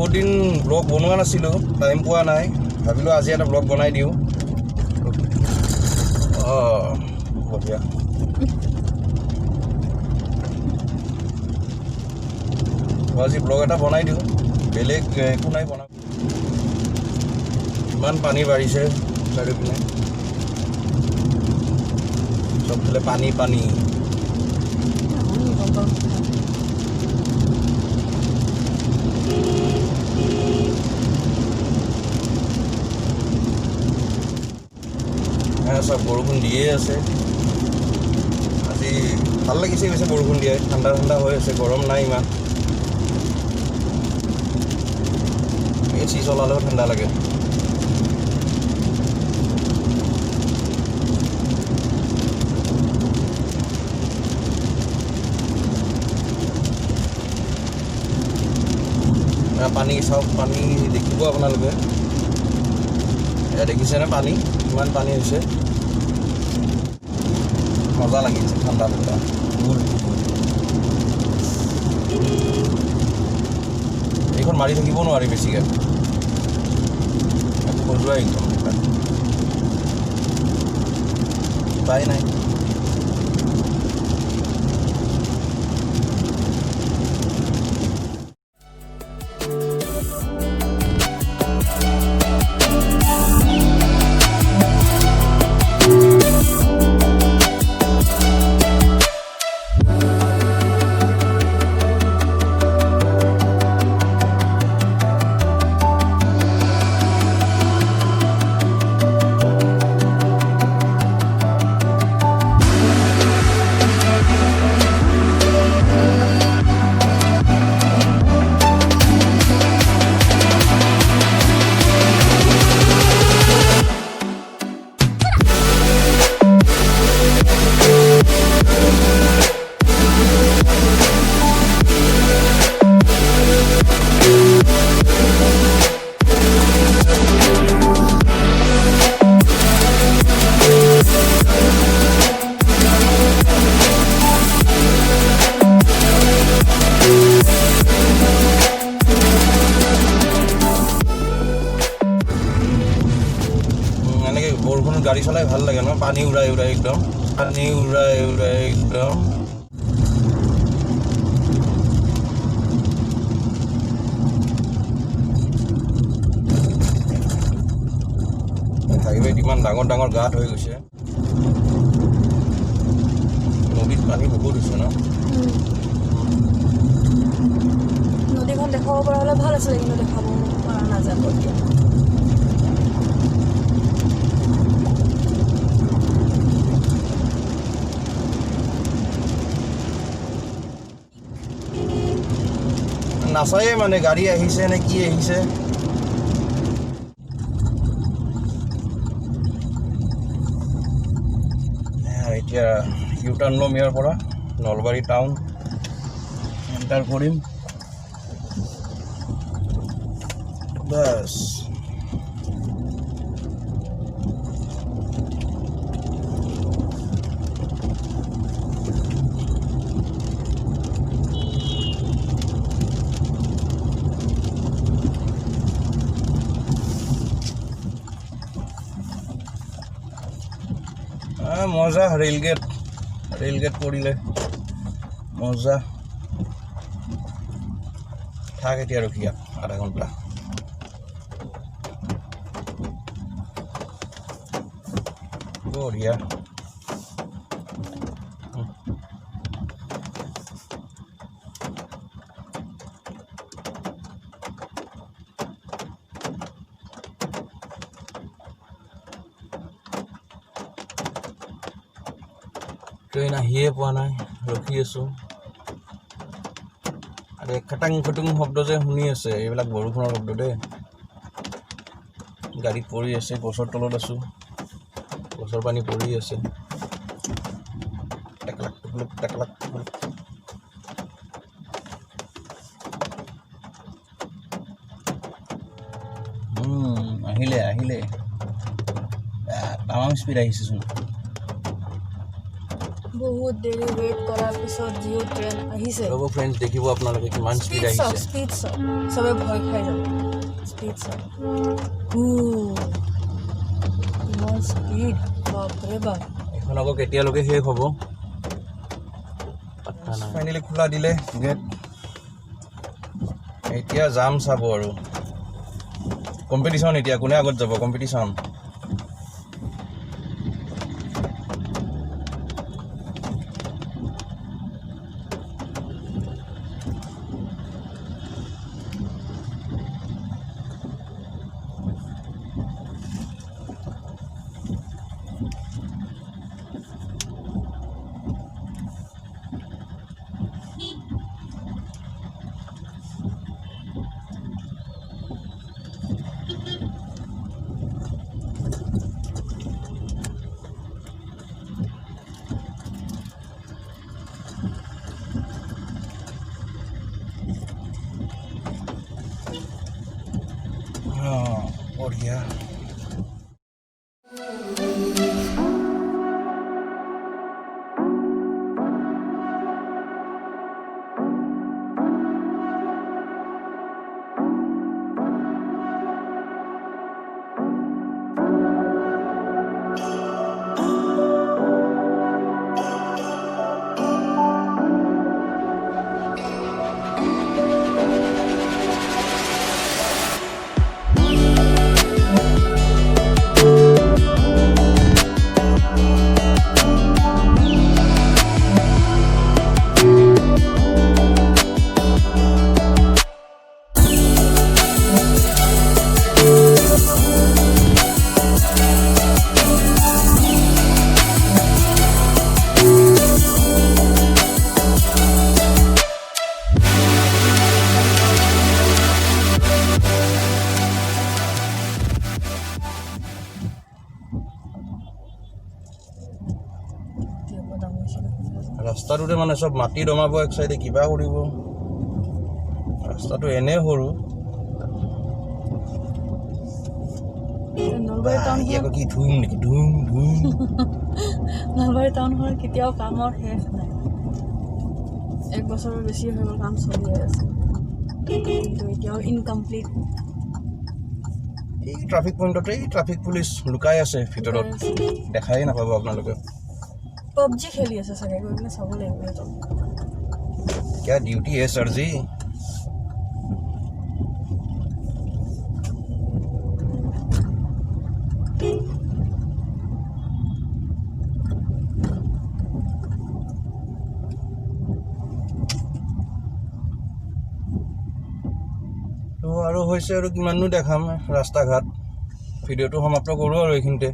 বহুত দিন ব্লগ বনোৱা নাছিলোঁ, টাইম পোৱা নাই, ভাবিলোঁ আজি এটা ব্লগ বনাই দিওঁ। বঢ়িয়া। আজি ব্লগ এটা বনাই দিওঁ, বেলেগ একো নাই বনাম। ইমান পানী বাঢ়িছে চাৰিওপিনে, চবফালে পানী পানী। চব বৰষুণ দিয়ে আছে। আজি ভাল লাগিছে পিছে বৰষুণ দিয়ে, ঠাণ্ডা ঠাণ্ডা হৈ আছে, গৰম নাই ইমান। এচি চলালেও ঠাণ্ডা লাগে। পানী চাওক, পানী দেখিব আপোনালোকে, দেখিছেনে পানী কিমান পানী হৈছে। মজা লাগিছে, ঠাণ্ডা ঠাণ্ডা। এইখন মাৰি থাকিব নোৱাৰি বেছিকৈ, খজুৱাই একদম উপায় নাই। বৰষুণত গাড়ী চলাই ভাল লাগে ন, পানী উৰাই উৰাই একদম, পানী উৰাই উৰাই একদম। হাইৱেত ইমান ডাঙৰ ডাঙৰ গাঁত হৈ গৈছে, নদীত পানী বহুত হৈছে ন। নদীখন দেখাব পৰা হ'লে ভাল আছিলে, কিন্তু দেখাব পৰা নাযাব এতিয়া। নাচায়ে মানে গাড়ী আহিছে নে কি আহিছে। এতিয়া ইউ টাৰ্ণ ল'ম ইয়াৰ পৰা, নলবাৰী টাউন এণ্টাৰ কৰিম বাছ। মজা, ৰেলগেট পৰিলে মজা। থাক এতিয়া ৰখিয়া আধা ঘণ্টা। বঢ়িয়া। ট্ৰেইন আহিয়ে পোৱা নাই, ৰখি আছোঁ। আৰু খাটাং খুটুং শব্দ যে শুনি আছে, এইবিলাক বৰষুণৰ শব্দ দেই। গাড়ীত পৰি আছে, গছৰ তলত আছোঁ, গছৰ পানী পৰি আছে। টেকলাক টুকলুক টেকলাক টুকলুক। আহিলে তামাম স্পীড আহিছেচোন। বহুত দেৰি ৱেইট কৰাৰ পিছত জিঅ' ট্ৰেইন আহিছে ৰ'ব ফ্ৰেণ্ডছ, দেখিব আপোনালোকে কিমান স্পীড স্পীড চাওক আহিছে। স্পীড চাওক চবে ভয় খাই যাব স্পীড চাওক ইমান স্পীড বাপৰে বাপ এখন আকৌ কেতিয়ালৈকে শেষ হ'ব পাত্তা নাই। ফাইনেলি খোলা দিলে গেট। এতিয়া যাম চাব আৰু কম্পিটিশ্যন। এতিয়া কোনে আগত যাব কম্পিটিশ্যন। বঢ়িয়া। ৰাস্তাটোতে মানে চব মাটি দমাব, এক চাইডে কিবা কৰিব। ৰাস্তাটো এনে সৰু। নলবাৰী আকৌ কি ধুম নেকি? ধুম ধুম। নলবাৰী টাউনখনৰ কেতিয়াও কামৰ শেষ নাই। 1 বছৰৰ বেছি হৈ গ'ল কাম চলিয়ে আছে, কিন্তু এতিয়াও ইনকমপ্লিট। এই ট্ৰাফিক পইণ্টতে ট্ৰাফিক পুলিচ লুকাই আছে ভিতৰত, দেখাই নাপাব আপোনালোকে। PUBG খেলি আছে চাগে, গৈ পিনে চাব লাগিব সিহঁতক। क्या ड्यूटी है सर जी? তো আৰু হৈছে আৰু কিমাননো দেখাম ৰাস্তা ঘাট। ভিডিঅ'টো সমাপ্ত কৰোঁ আৰু এইখিনিতে।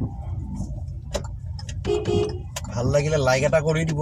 ভাল লাগিলে লাইক এটা কৰি দিব।